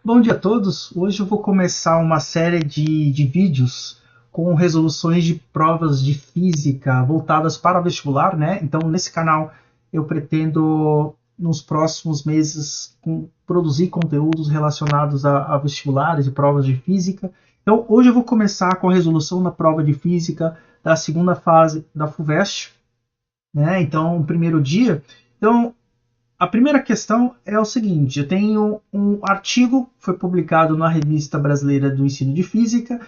Bom dia a todos! Hoje eu vou começar uma série de vídeos com resoluções de provas de física voltadas para o vestibular, né? Então, nesse canal eu pretendo, nos próximos meses, produzir conteúdos relacionados a vestibulares e provas de física. Então, hoje eu vou começar com a resolução da prova de física da segunda fase da FUVEST, né? Então, o primeiro dia. Então, a primeira questão é o seguinte: eu tenho um artigo que foi publicado na Revista Brasileira do Ensino de Física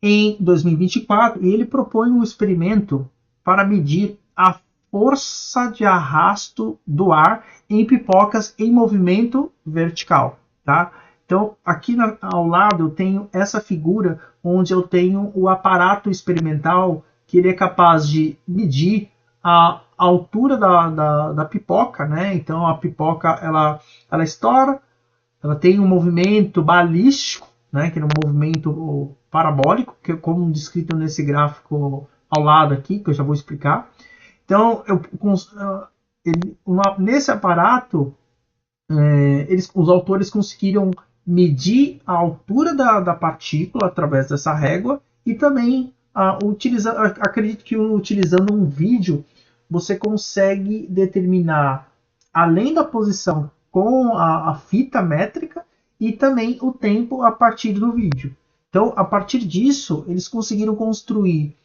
em 2024 e ele propõe um experimento para medir a força de arrasto do ar em pipocas em movimento vertical, tá? Então, aqui ao lado eu tenho essa figura onde eu tenho o aparato experimental que ele é capaz de medir a altura da pipoca, né? Então a pipoca ela estoura, ela tem um movimento balístico, né? Que é um movimento parabólico, que é como descrito nesse gráfico ao lado aqui, que eu já vou explicar. Então, nesse aparato, os autores conseguiram medir a altura da partícula através dessa régua e também acredito que utilizando um vídeo você consegue determinar, além da posição com a fita métrica, e também o tempo a partir do vídeo. Então, a partir disso, eles conseguiram construir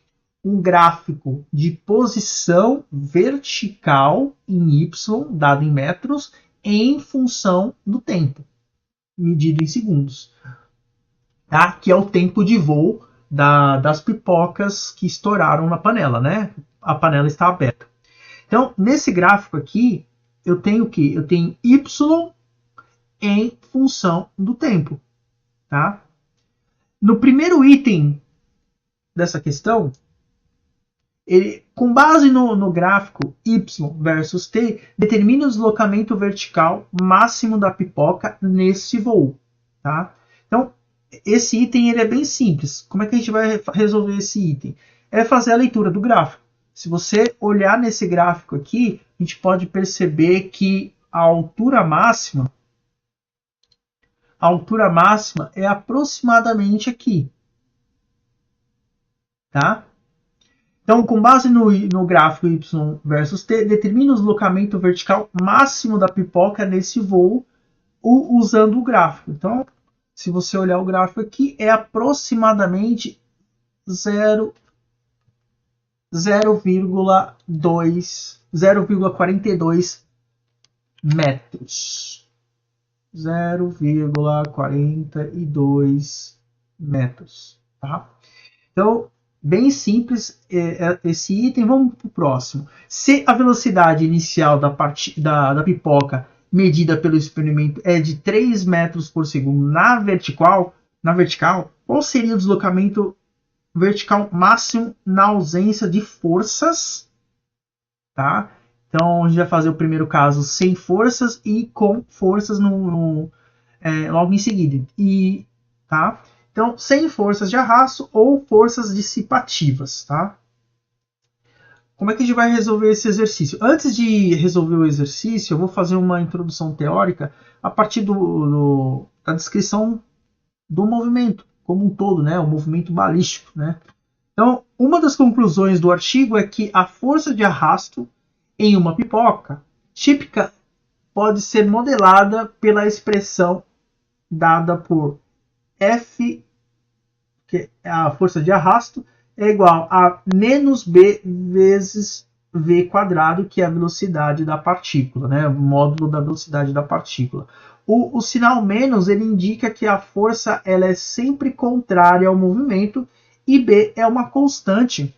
um gráfico de posição vertical em y, dado em metros, em função do tempo, medido em segundos, tá? Que é o tempo de voo das pipocas que estouraram na panela, né? A panela está aberta. Então, nesse gráfico aqui, eu tenho o quê? Eu tenho y em função do tempo, tá? No primeiro item dessa questão, com base no gráfico y versus t, determina o deslocamento vertical máximo da pipoca nesse voo, tá? Então, esse item ele é bem simples. Como é que a gente vai resolver esse item? É fazer a leitura do gráfico. Se você olhar nesse gráfico aqui, a gente pode perceber que a altura máxima é aproximadamente aqui, tá? Então, com base no gráfico y versus t, determina o deslocamento vertical máximo da pipoca nesse voo usando o gráfico. Então, se você olhar o gráfico aqui, é aproximadamente 0,42 metros. 0,42 metros, tá? Então, bem simples esse item. Vamos para o próximo. Se a velocidade inicial da pipoca medida pelo experimento é de 3 metros por segundo na vertical, qual seria o deslocamento vertical máximo na ausência de forças? Tá? Então, a gente vai fazer o primeiro caso sem forças e com forças logo em seguida. Tá? Então, sem forças de arrasto ou forças dissipativas, tá? Como é que a gente vai resolver esse exercício? Antes de resolver o exercício, eu vou fazer uma introdução teórica a partir da descrição do movimento como um todo, né? O movimento balístico, né? Então, uma das conclusões do artigo é que a força de arrasto em uma pipoca típica pode ser modelada pela expressão dada por F, que é a força de arrasto, é igual a menos B vezes V quadrado, que é a velocidade da partícula, né? O módulo da velocidade da partícula. O sinal menos ele indica que a força ela é sempre contrária ao movimento e B é uma constante,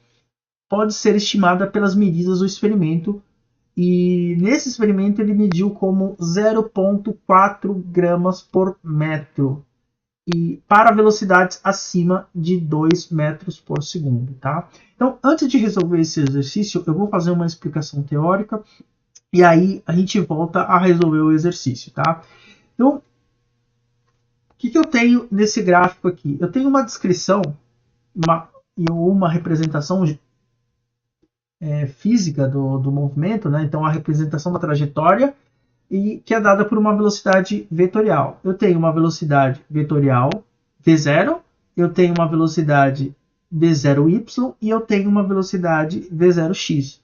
pode ser estimada pelas medidas do experimento. E nesse experimento ele mediu como 0,4 gramas por metro e para velocidades acima de 2 metros por segundo, tá? Então, antes de resolver esse exercício, eu vou fazer uma explicação teórica e aí a gente volta a resolver o exercício, tá? Então, o que eu tenho nesse gráfico aqui? Eu tenho uma descrição e uma representação física do movimento, né? Então, a representação da trajetória e que é dada por uma velocidade vetorial. Eu tenho uma velocidade vetorial v0, eu tenho uma velocidade v0y e eu tenho uma velocidade v0x.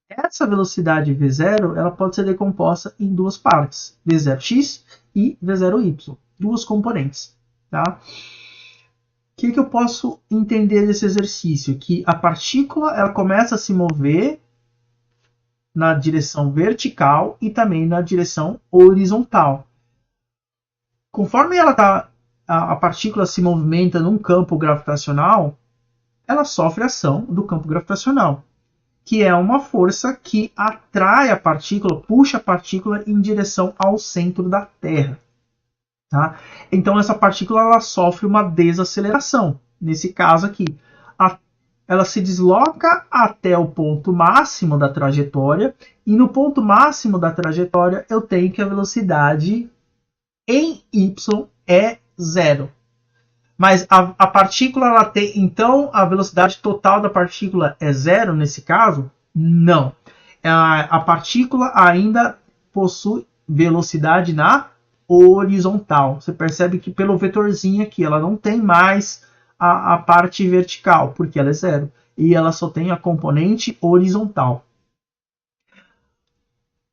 Essa velocidade v0 ela pode ser decomposta em duas partes, v0x e v0y, duas componentes. Tá? O que eu posso entender desse exercício? Que a partícula ela começa a se mover na direção vertical e também na direção horizontal. Conforme a partícula se movimenta num campo gravitacional, ela sofre ação do campo gravitacional, que é uma força que atrai a partícula, puxa a partícula em direção ao centro da Terra. Tá? Então essa partícula ela sofre uma desaceleração. Nesse caso aqui, ela se desloca até o ponto máximo da trajetória, e no ponto máximo da trajetória eu tenho que a velocidade em y é zero. Mas a partícula ela tem, então a velocidade total da partícula é zero nesse caso? Não. A partícula ainda possui velocidade na horizontal. Você percebe que pelo vetorzinho aqui ela não tem mais a parte vertical, porque ela é zero. E ela só tem a componente horizontal.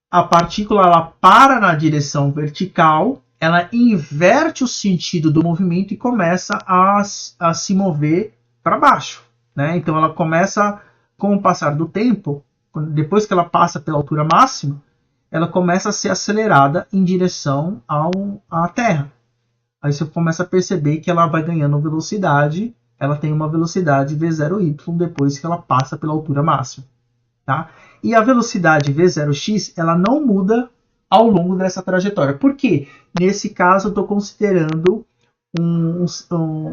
A partícula ela para na direção vertical, ela inverte o sentido do movimento e começa a se mover para baixo. Né? Então ela começa, com o passar do tempo, depois que ela passa pela altura máxima, ela começa a ser acelerada em direção à Terra. Aí você começa a perceber que ela vai ganhando velocidade, ela tem uma velocidade v0y depois que ela passa pela altura máxima. Tá? E a velocidade v0x ela não muda ao longo dessa trajetória. Por quê? Nesse caso eu estou considerando um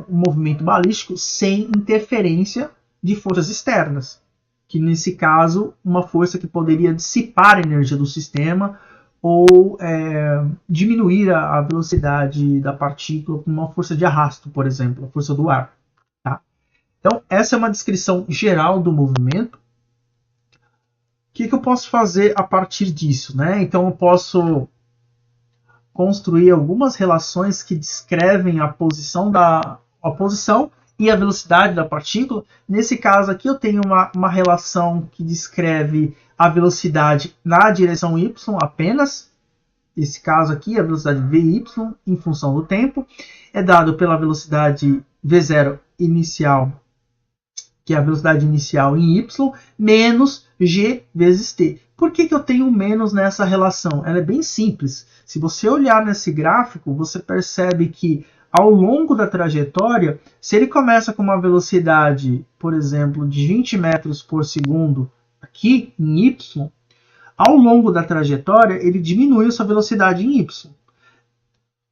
movimento balístico sem interferência de forças externas. Que nesse caso, uma força que poderia dissipar a energia do sistema ou diminuir a velocidade da partícula com uma força de arrasto, por exemplo, a força do ar. Tá? Então, essa é uma descrição geral do movimento. O que eu posso fazer a partir disso? Né? Então, eu posso construir algumas relações que descrevem a posição e a velocidade da partícula. Nesse caso aqui, eu tenho uma relação que descreve a velocidade na direção y apenas. Esse caso aqui, a velocidade vy em função do tempo, é dado pela velocidade v0 inicial, que é a velocidade inicial em y, menos g vezes t. Por que eu tenho menos nessa relação? Ela é bem simples. Se você olhar nesse gráfico, você percebe que ao longo da trajetória, se ele começa com uma velocidade, por exemplo, de 20 metros por segundo aqui em y, ao longo da trajetória ele diminui a sua velocidade em y.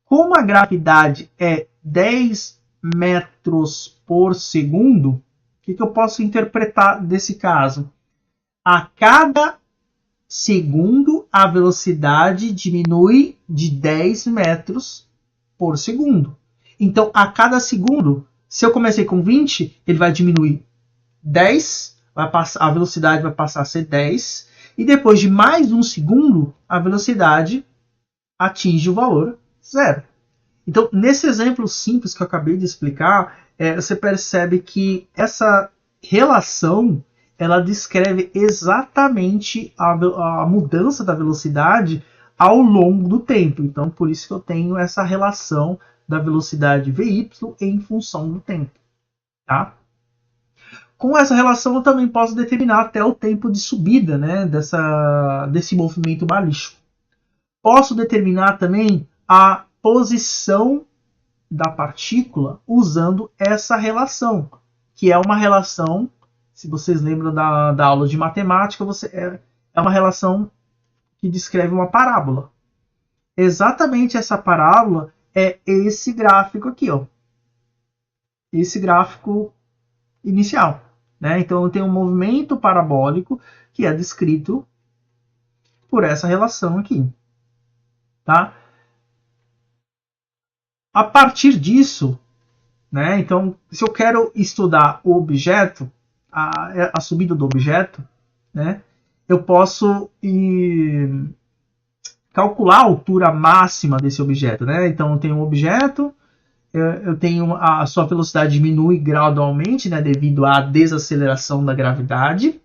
Como a gravidade é 10 metros por segundo, o que eu posso interpretar desse caso? A cada segundo, a velocidade diminui de 10 metros por segundo. Então, a cada segundo, se eu comecei com 20, ele vai diminuir 10, a velocidade vai passar a ser 10, e depois de mais um segundo, a velocidade atinge o valor zero. Então, nesse exemplo simples que eu acabei de explicar, você percebe que essa relação ela descreve exatamente a mudança da velocidade ao longo do tempo. Então, por isso que eu tenho essa relação da velocidade vy em função do tempo. Tá? Com essa relação, eu também posso determinar até o tempo de subida, né, desse movimento balístico. Posso determinar também a posição da partícula usando essa relação, que é uma relação, se vocês lembram da aula de matemática, é uma relação que descreve uma parábola. Exatamente essa parábola é esse gráfico aqui, ó. Esse gráfico inicial. Né? Então eu tenho um movimento parabólico que é descrito por essa relação aqui. Tá? A partir disso, né, então, se eu quero estudar o objeto, a subida do objeto, né, eu posso ir calcular a altura máxima desse objeto, né? Então eu tenho um objeto, eu tenho a sua velocidade diminui gradualmente, né, devido à desaceleração da gravidade.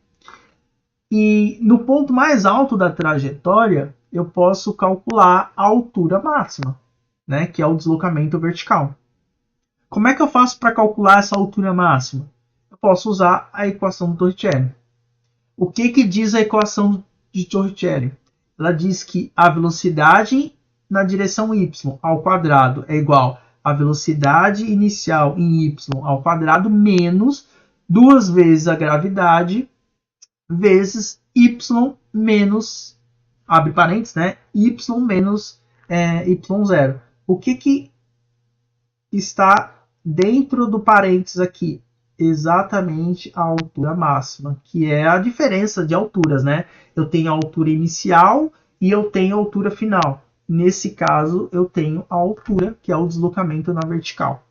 E no ponto mais alto da trajetória, eu posso calcular a altura máxima, né, que é o deslocamento vertical. Como é que eu faço para calcular essa altura máxima? Eu posso usar a equação do Torricelli. O que diz a equação de Torricelli? Ela diz que a velocidade na direção y ao quadrado é igual à velocidade inicial em y ao quadrado menos 2 vezes a gravidade vezes y menos, abre parênteses, né? Y menos y0. O que está dentro do parênteses aqui? Exatamente a altura máxima, que é a diferença de alturas, né? Eu tenho a altura inicial e eu tenho a altura final. Nesse caso, eu tenho a altura, que é o deslocamento na vertical.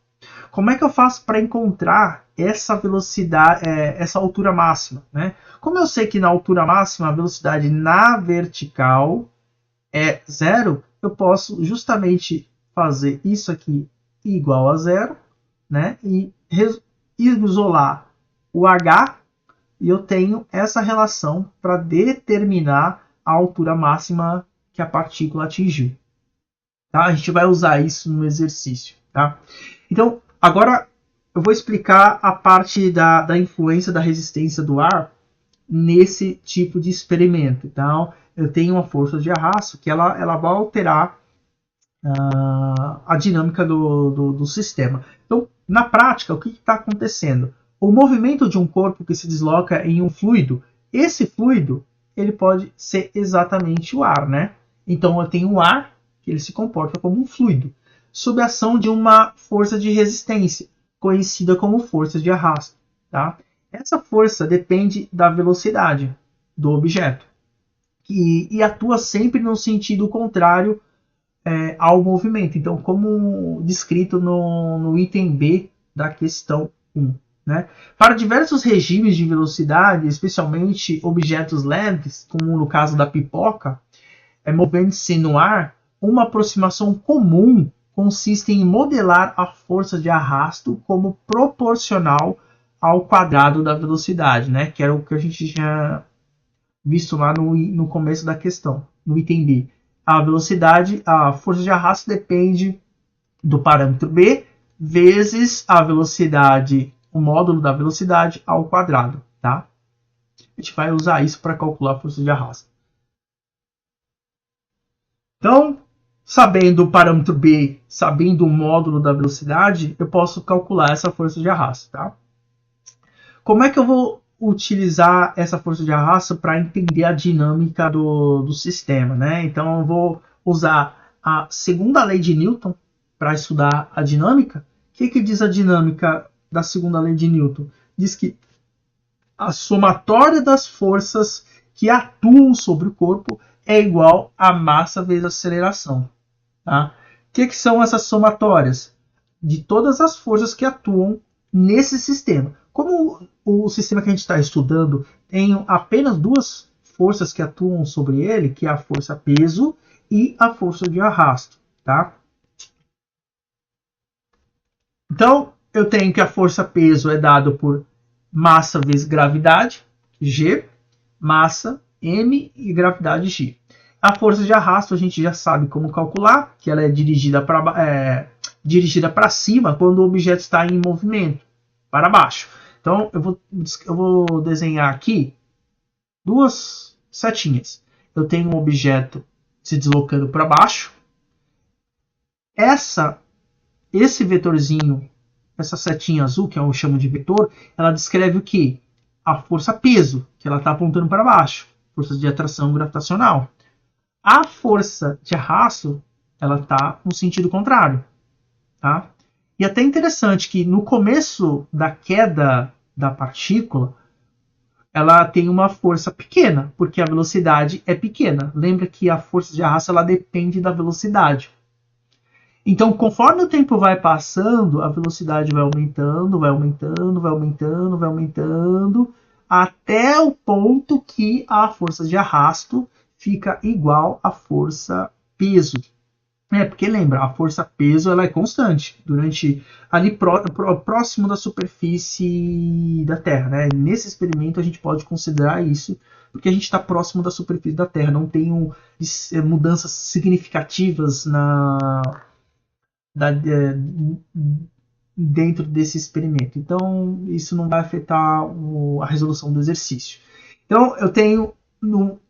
Como é que eu faço para encontrar essa velocidade, essa altura máxima, né? Como eu sei que na altura máxima a velocidade na vertical é zero, eu posso justamente fazer isso aqui igual a zero, né? E isolar o h, e eu tenho essa relação para determinar a altura máxima que a partícula atingiu. Tá? A gente vai usar isso no exercício. Tá? Então, agora eu vou explicar a parte da influência da resistência do ar nesse tipo de experimento. Então, eu tenho uma força de arrasto que ela vai alterar a dinâmica do sistema. Então, na prática, o que está acontecendo? O movimento de um corpo que se desloca em um fluido, esse fluido ele pode ser exatamente o ar, né? Então, eu tenho um ar que ele se comporta como um fluido, sob a ação de uma força de resistência, conhecida como força de arrasto. Tá? Essa força depende da velocidade do objeto e atua sempre no sentido contrário ao movimento. Então, como descrito no item B da questão 1. Né? Para diversos regimes de velocidade, especialmente objetos leves, como no caso da pipoca, movendo-se no ar, uma aproximação comum consiste em modelar a força de arrasto como proporcional ao quadrado da velocidade, né? Que era o que a gente já visto lá no começo da questão, no item B. A velocidade, a força de arrasto depende do parâmetro B vezes a velocidade, o módulo da velocidade ao quadrado, tá? A gente vai usar isso para calcular a força de arrasto. Então, sabendo o parâmetro B, sabendo o módulo da velocidade, eu posso calcular essa força de arrasto, tá? Como é que eu vou utilizar essa força de arrasto para entender a dinâmica do sistema, né? Então, eu vou usar a segunda lei de Newton para estudar a dinâmica. O que diz a dinâmica da segunda lei de Newton? Diz que a somatória das forças que atuam sobre o corpo é igual a massa vezes a aceleração. Tá? O que são essas somatórias? De todas as forças que atuam nesse sistema. Como o sistema que a gente está estudando tem apenas duas forças que atuam sobre ele, que é a força peso e a força de arrasto. Tá? Então, eu tenho que a força peso é dada por massa vezes gravidade, G, massa, M e gravidade, G. A força de arrasto a gente já sabe como calcular, que ela é dirigida para cima quando o objeto está em movimento, para baixo. Então, eu vou desenhar aqui duas setinhas. Eu tenho um objeto se deslocando para baixo. Esse vetorzinho, essa setinha azul, que eu chamo de vetor, ela descreve o quê? A força peso, que ela está apontando para baixo. Força de atração gravitacional. A força de arrasto, ela está no sentido contrário. Tá? E até interessante que no começo da queda da partícula, ela tem uma força pequena, porque a velocidade é pequena. Lembra que a força de arrasto ela depende da velocidade. Então, conforme o tempo vai passando, a velocidade vai aumentando, vai aumentando, vai aumentando, vai aumentando, até o ponto que a força de arrasto fica igual à força peso. Porque lembra, a força peso ela é constante durante ali próximo da superfície da Terra, né? Nesse experimento a gente pode considerar isso, porque a gente está próximo da superfície da Terra, não tem mudanças significativas dentro desse experimento. Então isso não vai afetar a resolução do exercício. Então eu tenho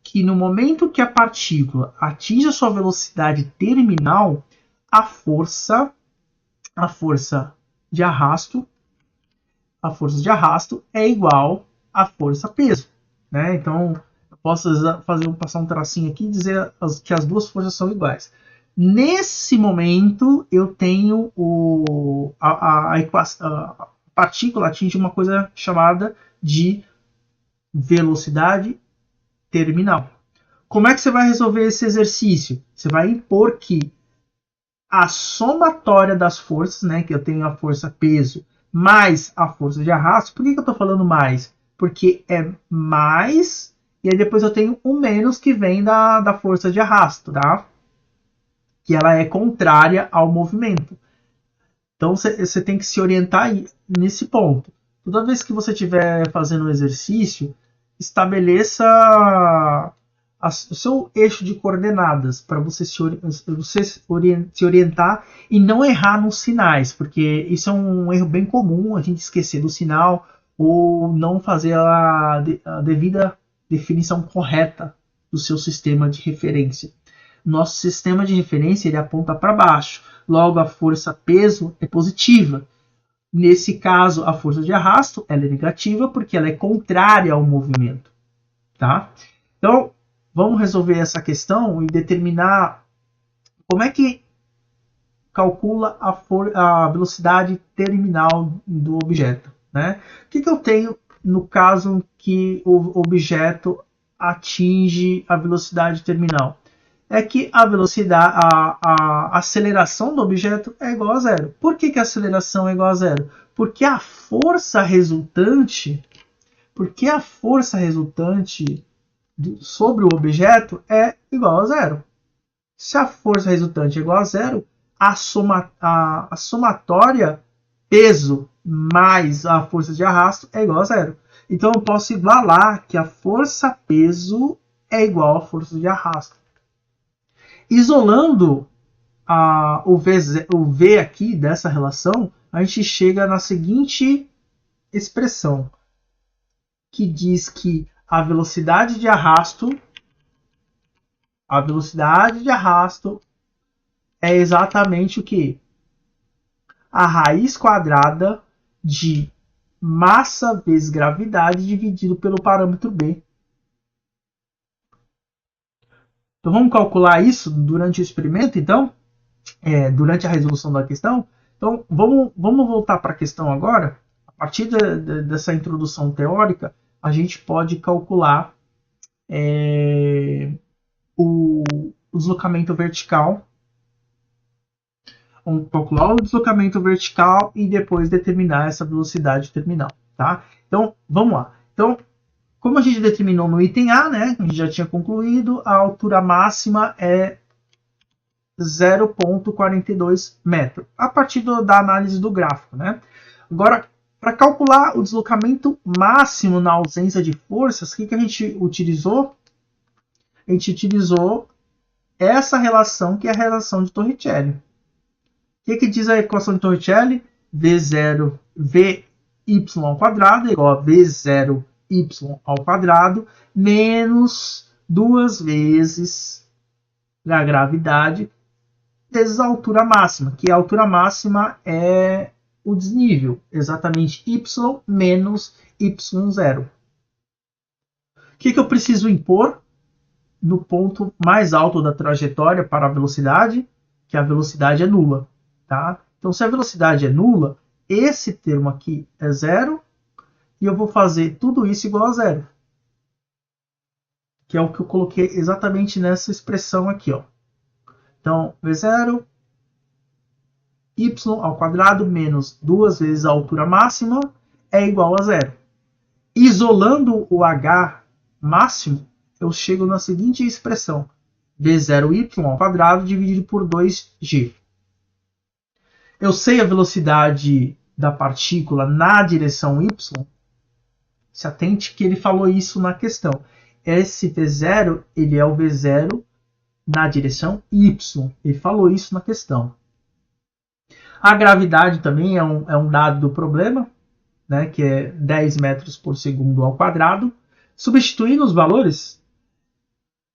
que no momento que a partícula atinge a sua velocidade terminal, a força de arrasto é igual à força peso, né? Então eu posso passar um tracinho aqui e dizer que as duas forças são iguais. Nesse momento eu tenho a partícula atinge uma coisa chamada de velocidade terminal. Como é que você vai resolver esse exercício? Você vai impor que a somatória das forças, né, que eu tenho a força peso mais a força de arrasto. Por que eu estou falando mais? Porque é mais, e aí depois eu tenho um menos que vem da força de arrasto, tá? Que ela é contrária ao movimento. Então você tem que se orientar nesse ponto. Toda vez que você estiver fazendo um exercício, estabeleça o seu eixo de coordenadas para você se orientar e não errar nos sinais, porque isso é um erro bem comum, a gente esquecer do sinal ou não fazer a devida definição correta do seu sistema de referência. Nosso sistema de referência ele aponta para baixo, logo a força peso é positiva. Nesse caso, a força de arrasto ela é negativa porque ela é contrária ao movimento. Tá? Então, vamos resolver essa questão e determinar como é que calcula a velocidade terminal do objeto. Né? O que eu tenho no caso que o objeto atinge a velocidade terminal? É que a velocidade, a aceleração do objeto é igual a zero. Por que a aceleração é igual a zero? Porque a força resultante sobre o objeto é igual a zero. Se a força resultante é igual a zero, a somatória peso mais a força de arrasto é igual a zero. Então eu posso igualar que a força peso é igual à força de arrasto. Isolando o V aqui dessa relação, a gente chega na seguinte expressão, que diz que a velocidade de arrasto é exatamente o que? A raiz quadrada de massa vezes gravidade dividido pelo parâmetro B. Então vamos calcular isso durante o experimento, então, durante a resolução da questão. Então vamos voltar para a questão agora. A partir dessa introdução teórica, a gente pode calcular o deslocamento vertical. Vamos calcular o deslocamento vertical e depois determinar essa velocidade terminal. Tá? Então vamos lá. Então, como a gente determinou no item A, né, a gente já tinha concluído, a altura máxima é 0,42 metros, a partir da análise do gráfico. Né? Agora, para calcular o deslocamento máximo na ausência de forças, o que a gente utilizou? A gente utilizou essa relação, que é a relação de Torricelli. O que diz a equação de Torricelli? V0, Vy ao quadrado é igual a V0 y ao quadrado menos 2 vezes a gravidade vezes a altura máxima, que a altura máxima é o desnível, exatamente y menos y0. O que eu preciso impor no ponto mais alto da trajetória para a velocidade? Que a velocidade é nula. Tá? Então, se a velocidade é nula, esse termo aqui é zero, e eu vou fazer tudo isso igual a zero. Que é o que eu coloquei exatamente nessa expressão aqui. Ó. Então, V0, y ao quadrado menos 2 vezes a altura máxima é igual a zero. Isolando o h máximo, eu chego na seguinte expressão: v0y² dividido por 2g. Eu sei a velocidade da partícula na direção y. Se atente que ele falou isso na questão. Esse v0, ele é o v0 na direção y. Ele falou isso na questão. A gravidade também é um dado do problema, né, que é 10 metros por segundo ao quadrado. Substituindo os valores,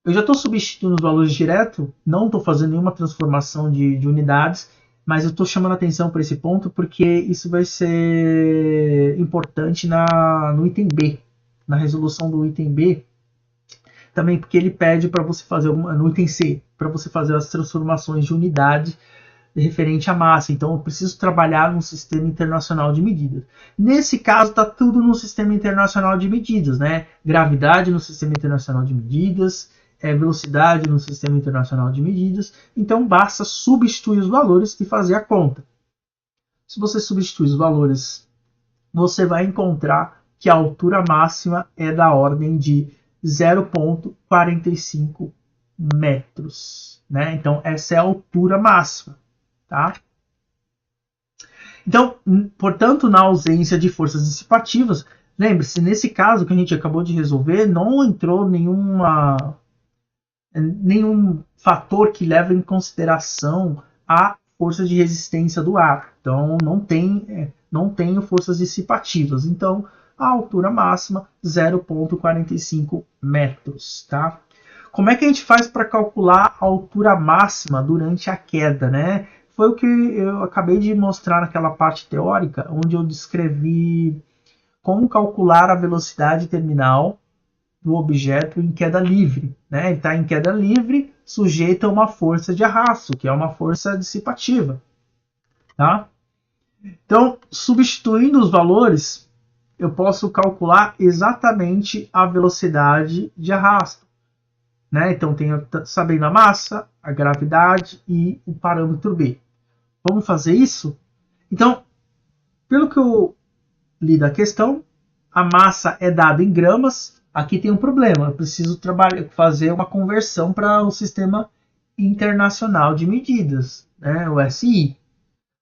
eu já estou substituindo os valores direto, não estou fazendo nenhuma transformação de unidades, mas eu estou chamando a atenção para esse ponto porque isso vai ser importante no item B, na resolução do item B, também porque ele pede para você fazer, no item C, para você fazer as transformações de unidade referente à massa. Então eu preciso trabalhar no sistema internacional de medidas. Nesse caso está tudo no sistema internacional de medidas, né? Gravidade no sistema internacional de medidas, velocidade no sistema internacional de medidas. Então basta substituir os valores e fazer a conta. Se você substituir os valores, você vai encontrar que a altura máxima é da ordem de 0,45 metros, né? Então essa é a altura máxima. Tá? Então, portanto, na ausência de forças dissipativas, lembre-se, nesse caso que a gente acabou de resolver, não entrou nenhum fator que leve em consideração a força de resistência do ar. Então, não tenho forças dissipativas. Então, a altura máxima, 0,45 metros. Tá? Como é que a gente faz para calcular a altura máxima durante a queda, né? Foi o que eu acabei de mostrar naquela parte teórica, onde eu descrevi como calcular a velocidade terminal do objeto em queda livre, né? Ele está em queda livre, sujeito a uma força de arrasto, que é uma força dissipativa. Tá? Então, substituindo os valores, eu posso calcular exatamente a velocidade de arrasto. Né? Então, sabendo a massa, a gravidade e o parâmetro B. Vamos fazer isso? Então, pelo que eu li da questão, a massa é dada em gramas. Aqui tem um problema. Eu preciso fazer uma conversão para o Sistema Internacional de Medidas, né? O SI.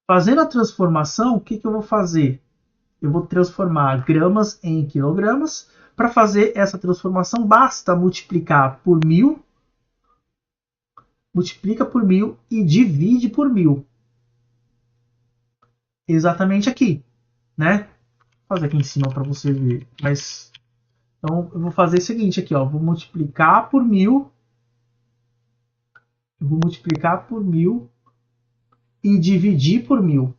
Fazendo a transformação, o que eu vou fazer? Eu vou transformar gramas em quilogramas. Para fazer essa transformação, basta multiplicar por 1000. Multiplica por 1000 e divide por 1000. Exatamente aqui, né? Vou fazer aqui em cima para você ver. Mas então eu vou fazer o seguinte aqui, ó. Vou multiplicar por 1000. Eu vou multiplicar por 1000 e dividir por 1000. O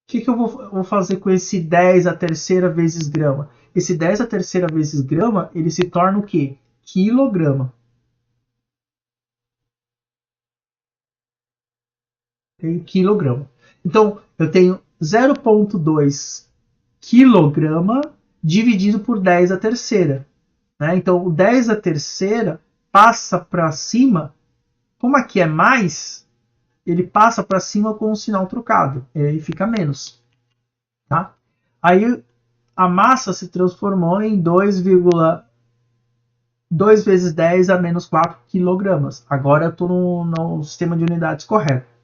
que eu vou fazer com esse 10 a terceira vezes grama? Esse 10 a terceira vezes grama, ele se torna o quê? Quilograma. Tem quilograma. Então, eu tenho 0,2 quilograma dividido por 10 a terceira. Né? Então, o 10 a terceira passa para cima. Como aqui é mais, ele passa para cima com o sinal trocado. E aí fica menos. Tá? Aí, a massa se transformou em 2 vezes 10 a menos 4 quilogramas. Agora eu estou no sistema de unidades correto.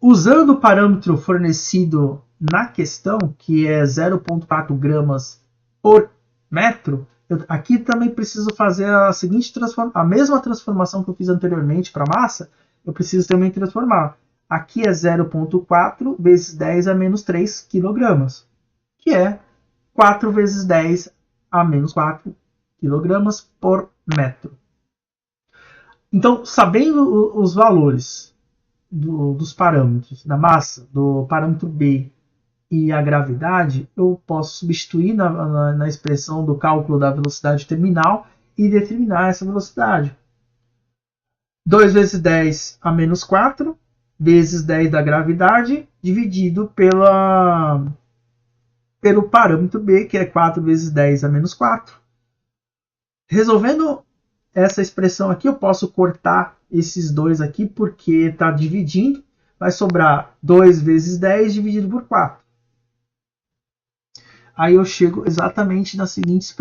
Usando o parâmetro fornecido na questão, que é 0,4 gramas por metro, aqui também preciso fazer a mesma transformação que eu fiz anteriormente para a massa, eu preciso também transformar. Aqui é 0,4 vezes 10 a menos 3 quilogramas, que é 4 vezes 10 a menos 4 quilogramas por metro. Então, sabendo os valores dos parâmetros, da massa, do parâmetro B e a gravidade, eu posso substituir na expressão do cálculo da velocidade terminal e determinar essa velocidade. 2 vezes 10 a menos 4 vezes 10 da gravidade dividido pelo parâmetro B, que é 4 vezes 10 a menos 4. Resolvendo essa expressão aqui, eu posso cortar esses dois aqui, porque está dividindo. Vai sobrar 2 vezes 10 dividido por 4. aí eu chego exatamente na seguinte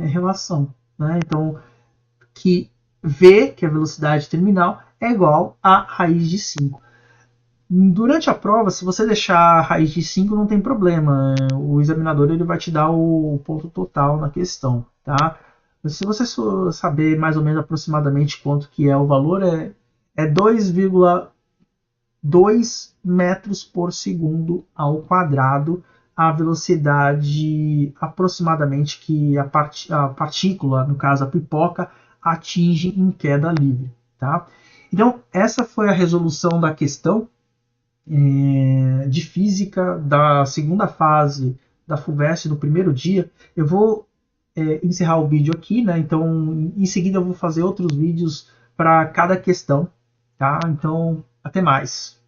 relação, né? Então, que v, que é a velocidade terminal, é igual a raiz de 5. Durante a prova, se você deixar a raiz de 5, não tem problema. O examinador ele vai te dar o ponto total na questão, tá? Mas se você saber mais ou menos aproximadamente quanto que é o valor, é 2,2 metros por segundo ao quadrado a velocidade aproximadamente que a partícula, no caso a pipoca, atinge em queda livre, tá? Então, essa foi a resolução da questão de física da segunda fase da FUVEST no primeiro dia. Eu vou encerrar o vídeo aqui, né? Então, em seguida eu vou fazer outros vídeos para cada questão, tá? Então, até mais.